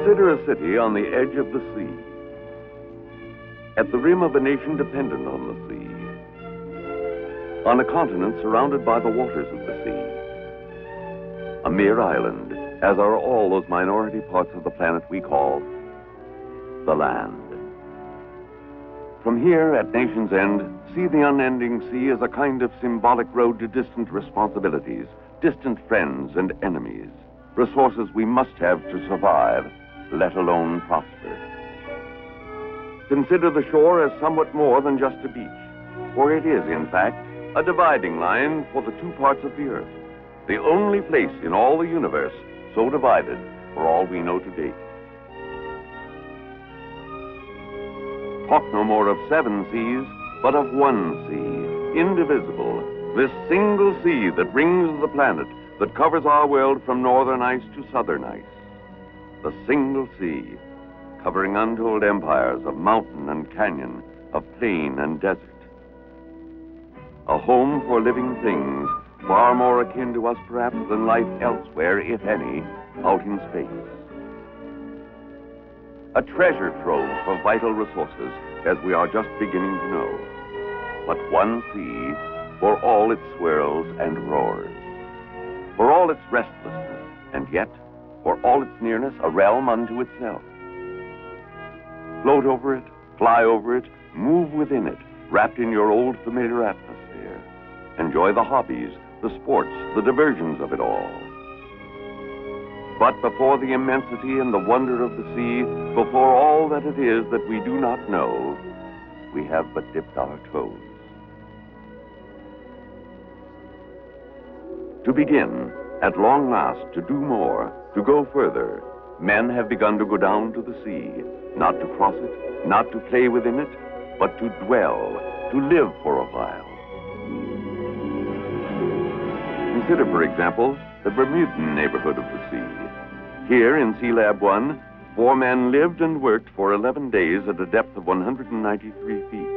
Consider a city on the edge of the sea, at the rim of a nation dependent on the sea, on a continent surrounded by the waters of the sea, a mere island, as are all those minority parts of the planet we call the land. From here, at Nation's End, see the unending sea as a kind of symbolic road to distant responsibilities, distant friends and enemies, resources we must have to survive, let alone prosper. Consider the shore as somewhat more than just a beach, for it is, in fact, a dividing line for the two parts of the earth, the only place in all the universe so divided, for all we know to date. Talk no more of 7 seas, but of one sea, indivisible, this single sea that rings the planet, that covers our world from northern ice to southern ice. The single sea, covering untold empires of mountain and canyon, of plain and desert. A home for living things, far more akin to us perhaps than life elsewhere, if any, out in space. A treasure trove of vital resources, as we are just beginning to know. But one sea, for all its swirls and roars, for all its restlessness, and yet, for all its nearness, a realm unto itself. Float over it, fly over it, move within it, wrapped in your old familiar atmosphere. Enjoy the hobbies, the sports, the diversions of it all. But before the immensity and the wonder of the sea, before all that it is that we do not know, we have but dipped our toes. To begin, at long last, to do more, to go further, men have begun to go down to the sea, not to cross it, not to play within it, but to dwell, to live for a while. Consider, for example, the Bermudan neighborhood of the sea. Here in SeaLab I, 4 men lived and worked for 11 days at a depth of 193 feet.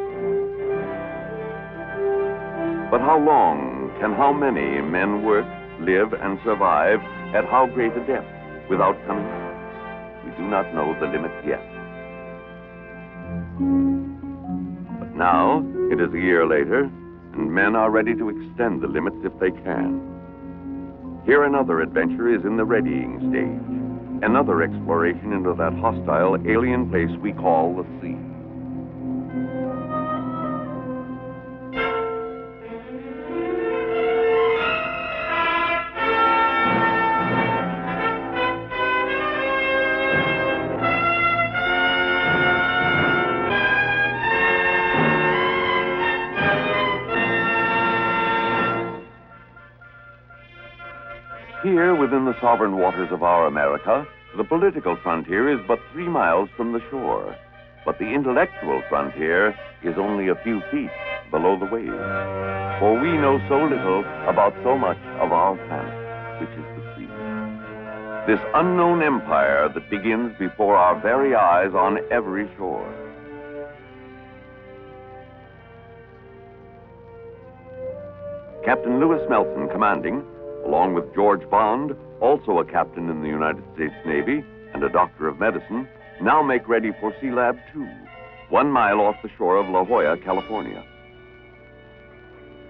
But how long can how many men work, live, and survive at how great a depth without coming out? We do not know the limit yet. But now, it is a year later, and men are ready to extend the limits if they can. Here another adventure is in the readying stage, another exploration into that hostile, alien place we call the sea. Here, within the sovereign waters of our America, the political frontier is but 3 miles from the shore. But the intellectual frontier is only a few feet below the waves. For we know so little about so much of our planet, which is the sea. This unknown empire that begins before our very eyes on every shore. Captain Lewis Melson, commanding, along with George Bond, also a captain in the United States Navy and a doctor of medicine, now make ready for SeaLab II, 1 mile off the shore of La Jolla, California.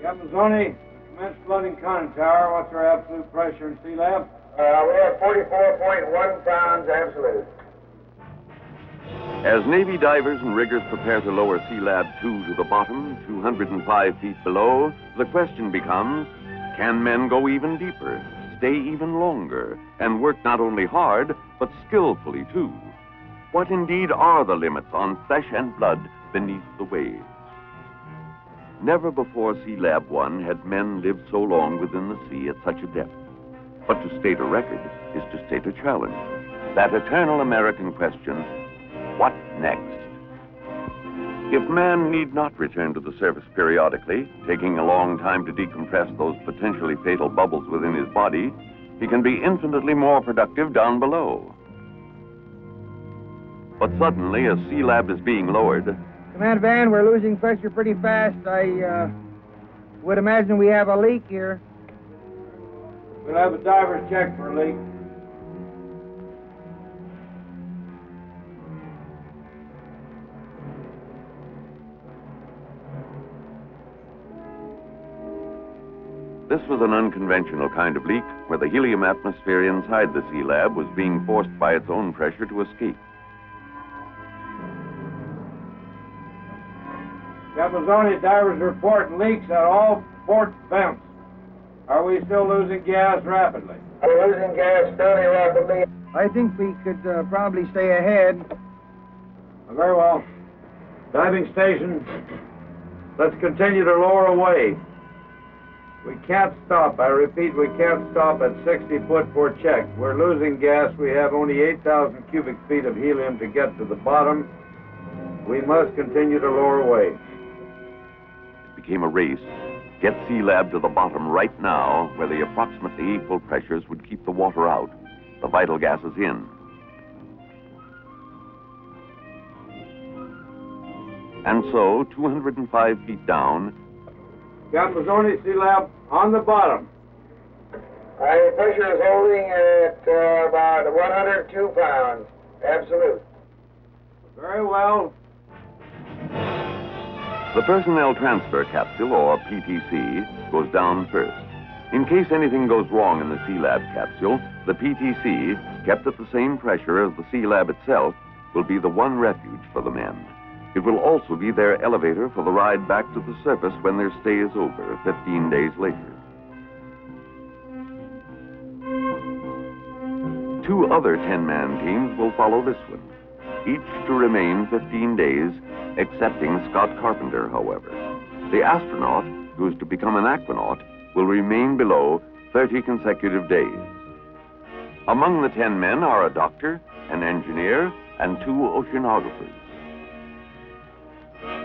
Captain Zoni, commence flooding conning tower. What's our absolute pressure in SeaLab? We're at 44.1 pounds absolute. As Navy divers and riggers prepare to lower SeaLab II to the bottom, 205 feet below, the question becomes, can men go even deeper, stay even longer, and work not only hard, but skillfully too? What indeed are the limits on flesh and blood beneath the waves? Never before SeaLab I had men lived so long within the sea at such a depth. But to state a record is to state a challenge. That eternal American question, what next? If man need not return to the surface periodically, taking a long time to decompress those potentially fatal bubbles within his body, he can be infinitely more productive down below. But suddenly, as SeaLab is being lowered... Command Van, we're losing pressure pretty fast. I would imagine we have a leak here. We'll have a diver's check for a leak. This was an unconventional kind of leak where the helium atmosphere inside the SeaLab was being forced by its own pressure to escape. Captain, divers report leaks at all port vents. Are we still losing gas rapidly? We're losing gas fairly rapidly. I think we could probably stay ahead. Very well. Diving station, let's continue to lower away. We can't stop. I repeat, we can't stop at 60 foot for check. We're losing gas. We have only 8,000 cubic feet of helium to get to the bottom. We must continue to lower away. It became a race. Get SeaLab to the bottom right now, where the approximately equal pressures would keep the water out, the vital gases in. And so, 205 feet down, Captain SeaLab on the bottom. The pressure is holding at about 102 pounds, absolute. Very well. the personnel transfer capsule, or PTC, goes down first. In case anything goes wrong in the SeaLab capsule, the PTC, kept at the same pressure as the SeaLab itself, will be the one refuge for the men. It will also be their elevator for the ride back to the surface when their stay is over, 15 days later. 2 other 10-man teams will follow this one, each to remain 15 days, excepting Scott Carpenter, however. The astronaut, who is to become an aquanaut, will remain below 30 consecutive days. Among the 10 men are a doctor, an engineer, and 2 oceanographers.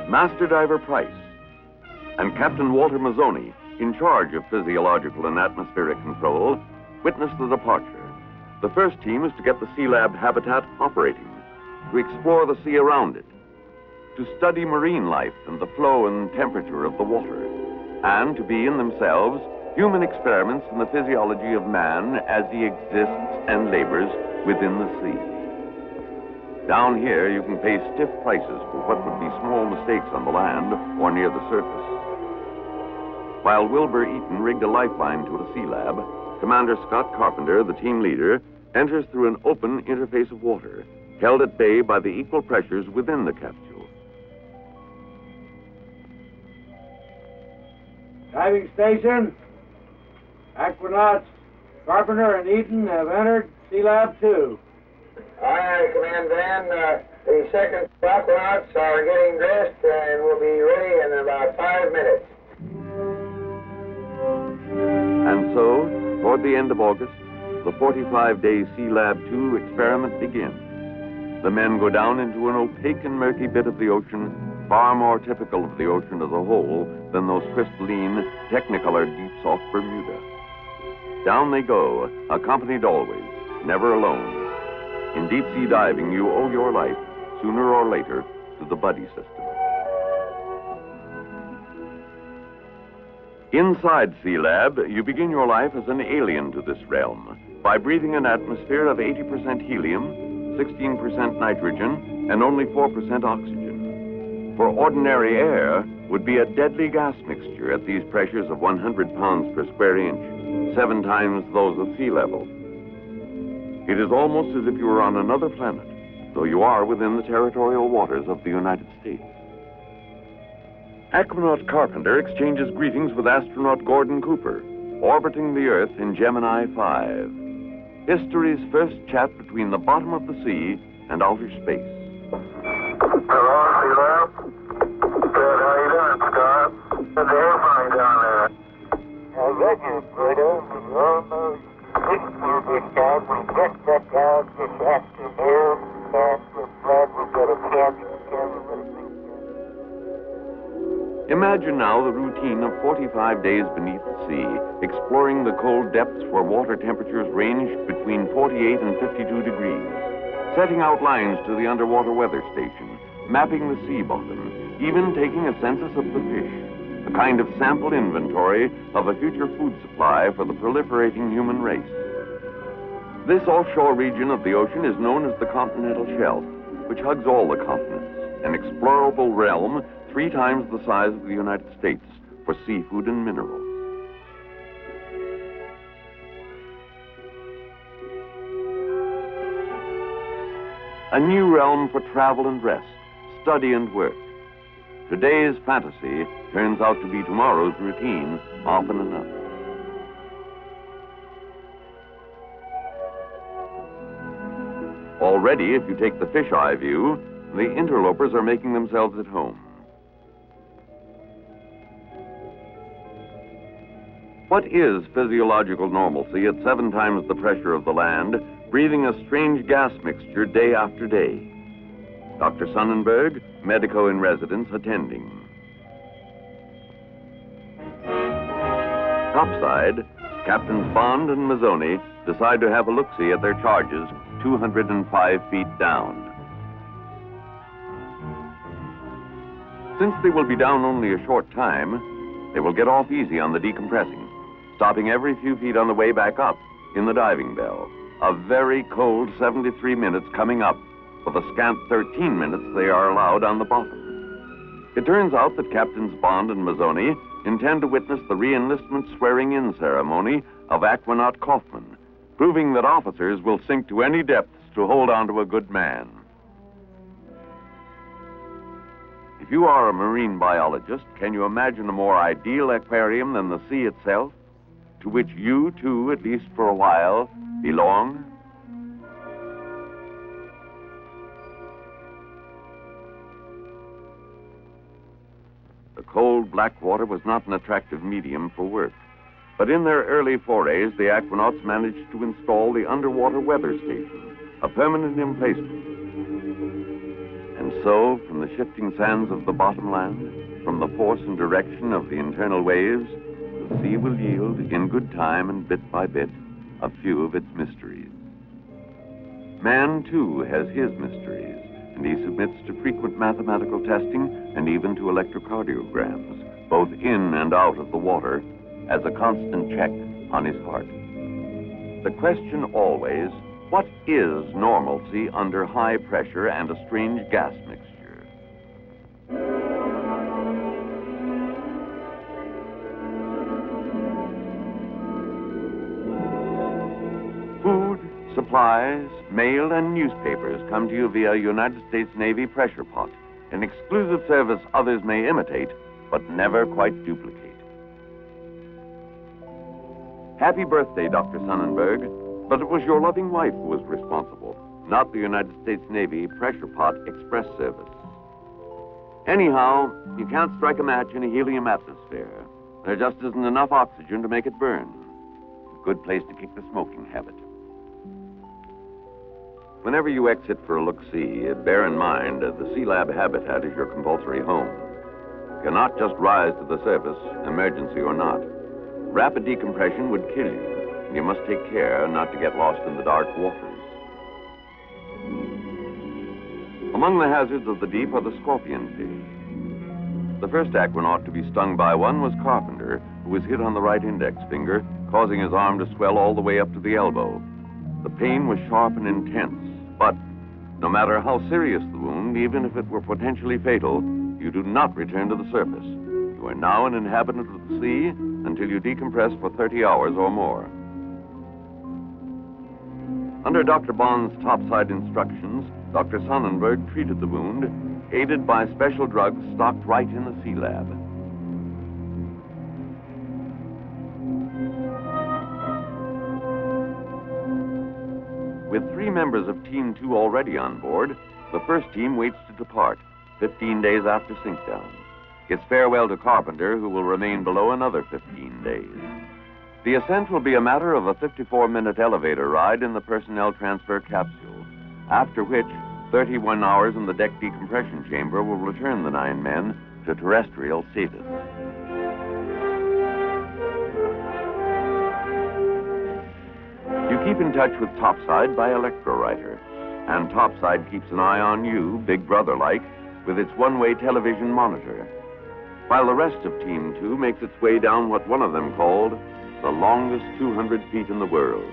Master Diver Price and Captain Walter Mazzoni, in charge of physiological and atmospheric control, witness the departure. The first team is to get the SeaLab habitat operating, to explore the sea around it, to study marine life and the flow and temperature of the water, and to be in themselves human experiments in the physiology of man as he exists and labors within the sea. Down here, you can pay stiff prices for what would be small mistakes on the land or near the surface. While Wilbur Eaton rigged a lifeline to a SeaLab, Commander Scott Carpenter, the team leader, enters through an open interface of water, held at bay by the equal pressures within the capsule. Diving station. Aquanauts Carpenter and Eaton have entered SeaLab II. Aye, Command Van. The second aquanauts are getting dressed and will be ready in about 5 minutes. And so, toward the end of August, the 45-day SeaLab II experiment begins. The men go down into an opaque and murky bit of the ocean, far more typical of the ocean as a whole than those crystalline, technicolored deeps off Bermuda. Down they go, accompanied always, never alone. In deep-sea diving, you owe your life, sooner or later, to the buddy system. Inside SeaLab, you begin your life as an alien to this realm by breathing an atmosphere of 80% helium, 16% nitrogen, and only 4% oxygen. For ordinary air, would be a deadly gas mixture at these pressures of 100 pounds per square inch, 7 times those of sea level. It is almost as if you were on another planet, though you are within the territorial waters of the United States. Aquanaut Carpenter exchanges greetings with astronaut Gordon Cooper, orbiting the Earth in Gemini 5. History's first chat between the bottom of the sea and outer space. Hello, SeaLab. Good, how you doing, Scott? Good to hear from you down there. I got you, Pluto. You almost fixed you this time. We just got down this afternoon, and we're glad we got a chance to tell you what it means. Imagine now the routine of 45 days beneath the sea, exploring the cold depths where water temperatures range between 48 and 52 degrees, setting out lines to the underwater weather station, mapping the sea bottom, even taking a census of the fish, a kind of sample inventory of a future food supply for the proliferating human race. This offshore region of the ocean is known as the continental shelf, which hugs all the continents, an explorable realm 3 times the size of the United States for seafood and minerals. A new realm for travel and rest, study and work. Today's fantasy turns out to be tomorrow's routine often enough. Already, if you take the fisheye view, the interlopers are making themselves at home. What is physiological normalcy at 7 times the pressure of the land, breathing a strange gas mixture day after day? Dr. Sonnenberg, medico in residence, attending. Topside, Captains Bond and Mazzoni decide to have a look-see at their charges 205 feet down. Since they will be down only a short time, they will get off easy on the decompressing, stopping every few feet on the way back up in the diving bell. A very cold 73 minutes coming up, for the scant 13 minutes they are allowed on the bottom. It turns out that Captains Bond and Mazzoni intend to witness the re-enlistment swearing-in ceremony of Aquanaut Kaufman, proving that officers will sink to any depths to hold on to a good man. If you are a marine biologist, can you imagine a more ideal aquarium than the sea itself, to which you, too, at least for a while, belong? The cold black water was not an attractive medium for work, but in their early forays, the aquanauts managed to install the underwater weather station, a permanent emplacement. And so, from the shifting sands of the bottomland, from the force and direction of the internal waves, the sea will yield, in good time and bit by bit, a few of its mysteries. Man, too, has his mysteries, and he submits to frequent mathematical testing and even to electrocardiograms, both in and out of the water, as a constant check on his heart. The question always, what is normalcy under high pressure and a strange gas mixture? Food, supplies, mail, and newspapers come to you via United States Navy pressure pot, an exclusive service others may imitate, but never quite duplicate. Happy birthday, Dr. Sonnenberg, but it was your loving wife who was responsible, not the United States Navy pressure pot express service. Anyhow, you can't strike a match in a helium atmosphere. There just isn't enough oxygen to make it burn. A good place to kick the smoking habit. Whenever you exit for a look-see, bear in mind the SeaLab habitat is your compulsory home. You cannot just rise to the surface, emergency or not. Rapid decompression would kill you, and you must take care not to get lost in the dark waters. Among the hazards of the deep are the scorpion fish. The first aquanaut to be stung by one was Carpenter, who was hit on the right index finger, causing his arm to swell all the way up to the elbow. The pain was sharp and intense, but no matter how serious the wound, even if it were potentially fatal, you do not return to the surface. You are now an inhabitant of the sea until you decompress for 30 hours or more. Under Dr. Bond's topside instructions, Dr. Sonnenberg treated the wound, aided by special drugs stocked right in the SeaLab. With 3 members of Team 2 already on board, the first team waits to depart, 15 days after sinkdown. It's farewell to Carpenter, who will remain below another 15 days. The ascent will be a matter of a 54-minute elevator ride in the personnel transfer capsule, after which 31 hours in the deck decompression chamber will return the 9 men to terrestrial status. You keep in touch with Topside by electrowriter, and Topside keeps an eye on you, Big Brother-like, with its one-way television monitor, while the rest of Team 2 makes its way down what one of them called the longest 200 feet in the world.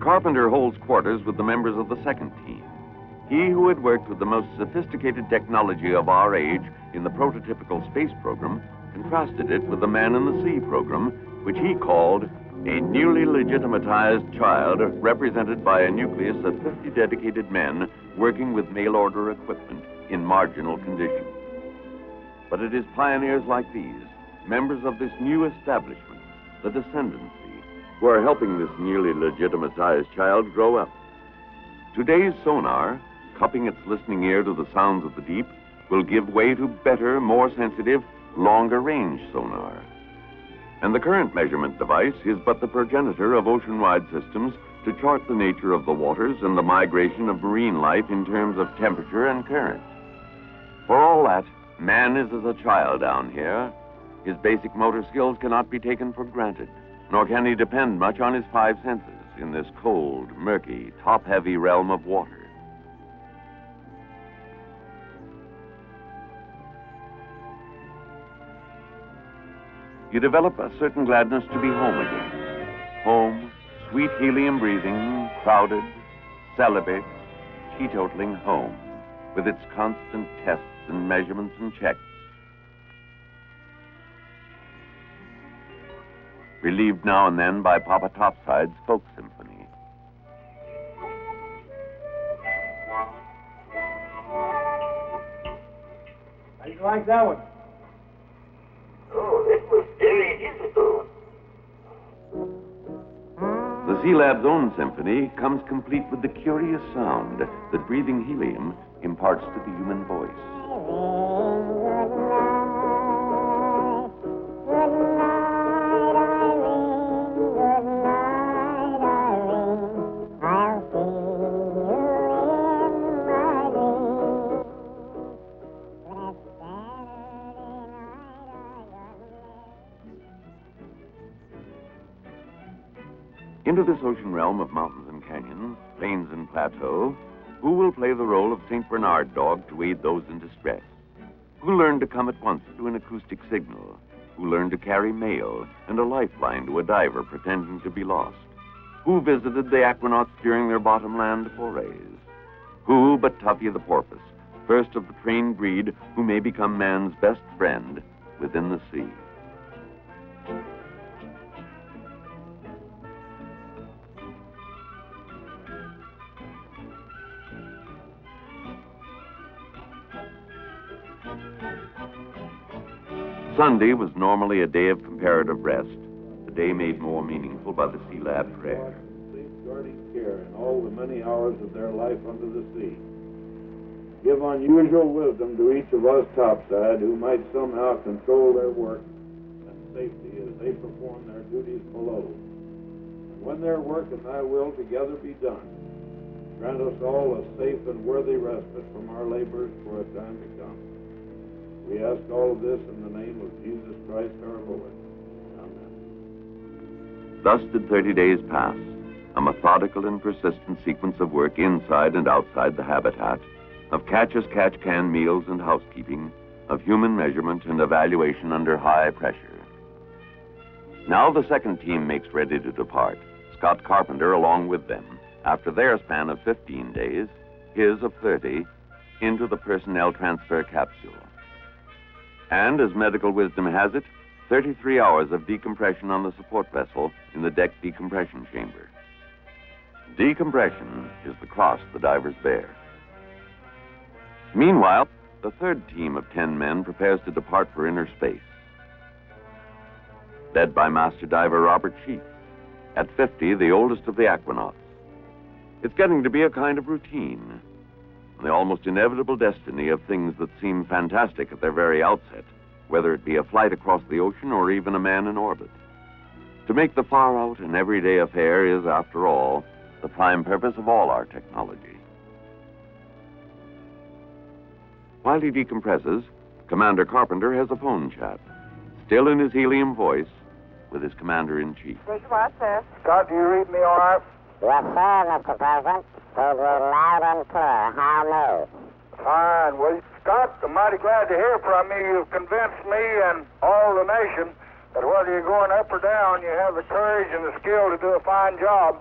Carpenter holds quarters with the members of the second team. He who had worked with the most sophisticated technology of our age in the prototypical space program contrasted it with the Man in the Sea program, which he called a newly legitimatized child represented by a nucleus of 50 dedicated men working with mail-order equipment in marginal conditions. But it is pioneers like these, members of this new establishment, the Descendancy, who are helping this newly legitimatized child grow up. Today's sonar, cupping its listening ear to the sounds of the deep, will give way to better, more sensitive, longer-range sonar. And the current measurement device is but the progenitor of ocean-wide systems to chart the nature of the waters and the migration of marine life in terms of temperature and current. For all that, man is as a child down here. His basic motor skills cannot be taken for granted, nor can he depend much on his five senses in this cold, murky, top-heavy realm of water. You develop a certain gladness to be home again. Home, sweet helium breathing, crowded, celibate, teetotaling home, with its constant tests and measurements and checks. Relieved now and then by Papa Topside's folk symphony. How do you like that one? Oh, it was very difficult. The SeaLab's own symphony comes complete with the curious sound that breathing helium imparts to the human voice. Into this ocean realm of mountains and canyons, plains and plateaux, who will play the role of St. Bernard dog to aid those in distress? Who learned to come at once to an acoustic signal? Who learned to carry mail and a lifeline to a diver pretending to be lost? Who visited the aquanauts during their bottomland forays? Who but Tuffy the porpoise, first of the trained breed who may become man's best friend within the sea? Sunday was normally a day of comparative rest, a day made more meaningful by the SeaLab prayer. Safeguarding care in all the many hours of their life under the sea. Give unusual wisdom to each of us topside who might somehow control their work and safety as they perform their duties below. And when their work and thy will together be done, grant us all a safe and worthy respite from our labors for a time to come. We ask all of this in the name of Jesus Christ our Lord. Amen. Thus did 30 days pass, a methodical and persistent sequence of work inside and outside the habitat, of catch-as-catch-can meals and housekeeping, of human measurement and evaluation under high pressure. Now the second team makes ready to depart, Scott Carpenter along with them, after their span of 15 days, his of 30, into the personnel transfer capsule. And, as medical wisdom has it, 33 hours of decompression on the support vessel in the deck decompression chamber. Decompression is the cross the divers bear. Meanwhile, the third team of 10 men prepares to depart for inner space. Led by Master Diver Robert Sheep, at 50, the oldest of the aquanauts. It's getting to be a kind of routine, the almost inevitable destiny of things that seem fantastic at their very outset, whether it be a flight across the ocean or even a man in orbit. To make the far-out and everyday affair is, after all, the prime purpose of all our technology. While he decompresses, Commander Carpenter has a phone chat, still in his helium voice, with his commander-in-chief. What, sir? Scott, do you read me all right? Yes, sir, Mr. President. Heard you loud and clear. How no? Fine. Well, Scott, I'm mighty glad to hear from you. You've convinced me and all the nation that whether you're going up or down, you have the courage and the skill to do a fine job.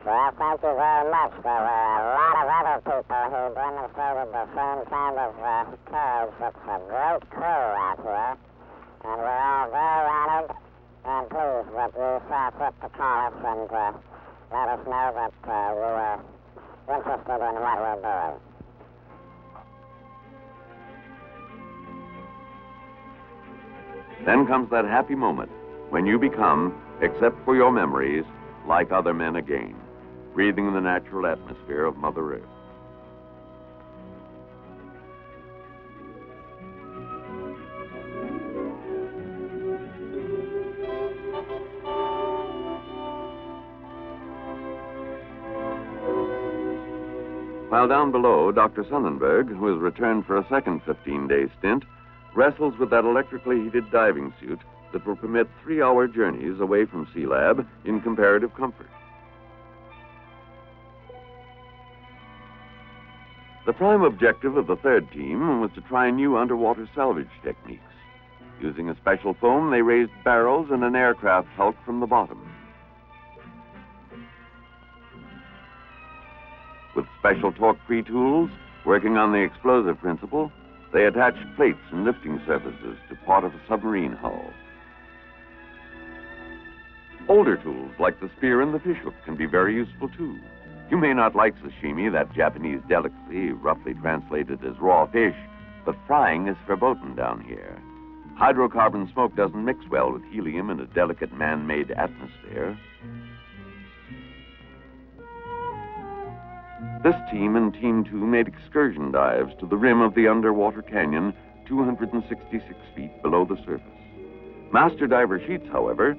Well, thank you very much. There were a lot of other people who demonstrated the same kind of courage. It's a great crew out here, and we're all very honored and pleased that you saw fit to call us and let us know that you were interested in what we're doing. Then comes that happy moment when you become, except for your memories, like other men again, breathing the natural atmosphere of Mother Earth. While down below, Dr. Sonnenberg, who has returned for a second 15-day stint, wrestles with that electrically heated diving suit that will permit 3-hour journeys away from SeaLab in comparative comfort. The prime objective of the third team was to try new underwater salvage techniques. Using a special foam, they raised barrels and an aircraft hulk from the bottom. With special torque-free tools, working on the explosive principle, they attached plates and lifting surfaces to part of a submarine hull. Older tools like the spear and the fishhook can be very useful too. You may not like sashimi, that Japanese delicacy roughly translated as raw fish, but frying is verboten down here. Hydrocarbon smoke doesn't mix well with helium in a delicate man-made atmosphere. This team and Team 2 made excursion dives to the rim of the underwater canyon 266 feet below the surface. Master Diver Sheets, however,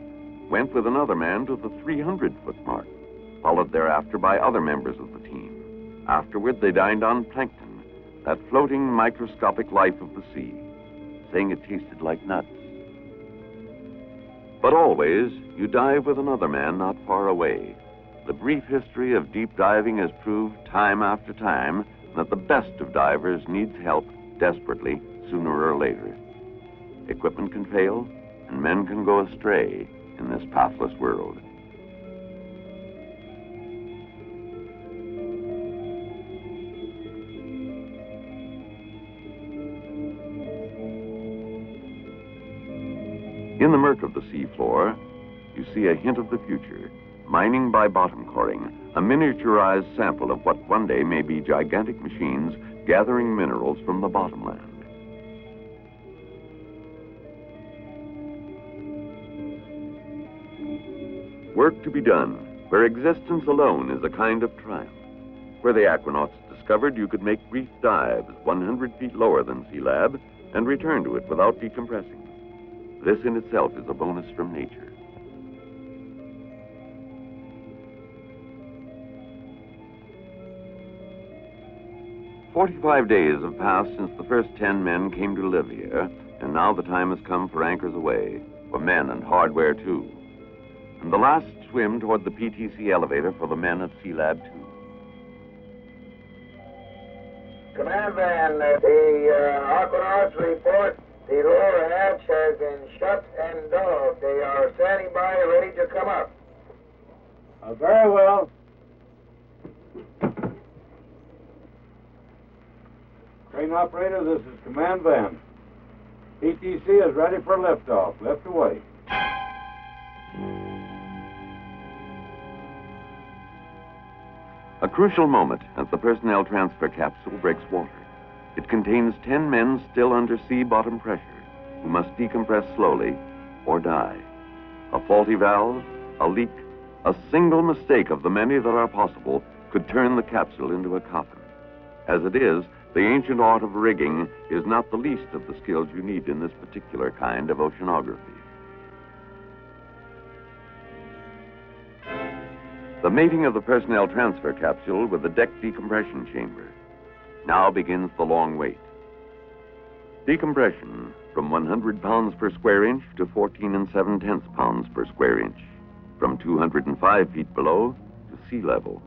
went with another man to the 300-foot mark, followed thereafter by other members of the team. Afterward, they dined on plankton, that floating microscopic life of the sea, saying it tasted like nuts. But always, you dive with another man not far away. The brief history of deep diving has proved time after time that the best of divers needs help desperately sooner or later. Equipment can fail, and men can go astray in this pathless world. In the murk of the seafloor, you see a hint of the future. Mining by bottom coring, a miniaturized sample of what one day may be gigantic machines gathering minerals from the bottomland. Work to be done, where existence alone is a kind of triumph. Where the aquanauts discovered you could make brief dives 100 feet lower than SeaLab and return to it without decompressing. This in itself is a bonus from nature. "45 days have passed since the first 10 men came to live here, and now the time has come for anchors away, for men and hardware too. And the last swim toward the PTC elevator for the men of SeaLab II. Command van, the Aquanauts report the lower hatch has been shut and dogged. They are standing by, ready to come up. Very well. Crane operator, this is Command Van. PTC is ready for liftoff. Lift away. A crucial moment as the personnel transfer capsule breaks water. It contains 10 men still under sea bottom pressure who must decompress slowly or die. A faulty valve, a leak, a single mistake of the many that are possible could turn the capsule into a coffin. As it is, the ancient art of rigging is not the least of the skills you need in this particular kind of oceanography. The mating of the personnel transfer capsule with the deck decompression chamber. Now begins the long wait. Decompression from 100 pounds per square inch to 14 7/10 pounds per square inch. From 205 feet below to sea level.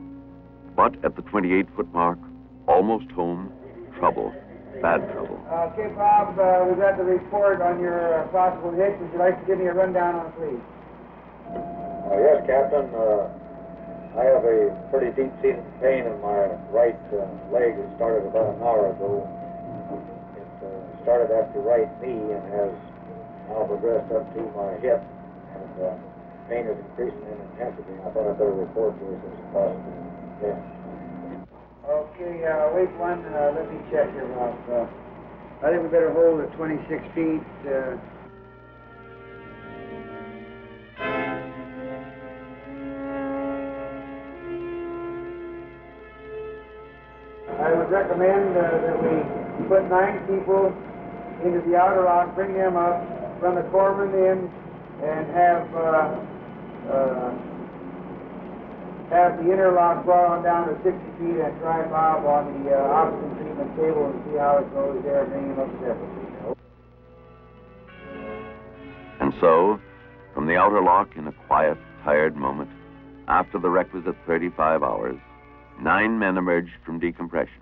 But at the 28-foot mark, almost home, trouble, bad trouble. Okay, Bob, we got the report on your possible hit. Would you like to give me a rundown on it, please? Yes, Captain. I have a pretty deep-seated pain in my right leg. It started about an hour ago. It started at the right knee and has now progressed up to my hip, and pain is increasing in intensity. I thought I'd better report this as a possible death. Okay, wait one. Let me check here, Ralph. I think we better hold at 26 feet. I would recommend that we put 9 people into the outer lock, bring them up, run the corpsman in, and have the inner lock brought on down to 60 feet and try Bob on the oxygen treatment table and see how it goes there, bring him up separately. And so, from the outer lock in a quiet, tired moment, after the requisite 35 hours, 9 men emerged from decompression.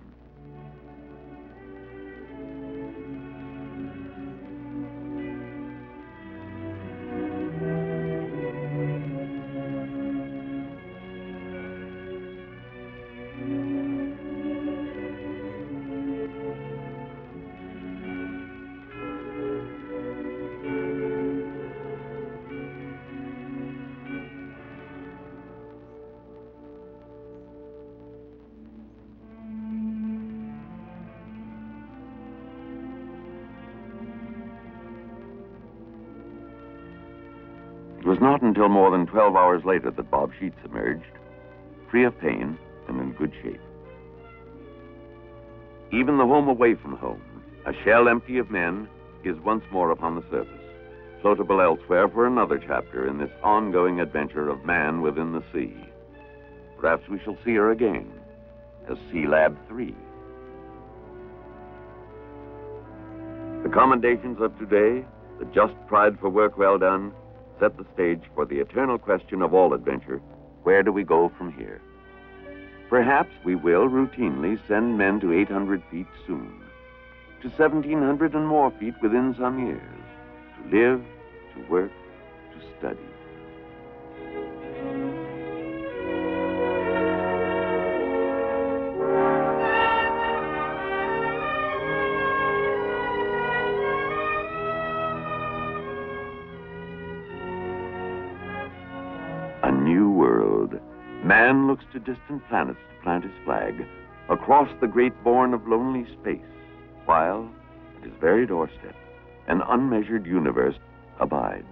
It was not until more than 12 hours later that Bob Sheets emerged, free of pain and in good shape. Even the home away from home, a shell empty of men, is once more upon the surface, floatable elsewhere for another chapter in this ongoing adventure of man within the sea. Perhaps we shall see her again as SeaLab III. The commendations of today, the just pride for work well done, set the stage for the eternal question of all adventure: where do we go from here? Perhaps we will routinely send men to 800 feet soon, to 1,700 and more feet within some years, to live, to work, to study. A new world. Man looks to distant planets to plant his flag across the great bourne of lonely space, while at his very doorstep, an unmeasured universe abides.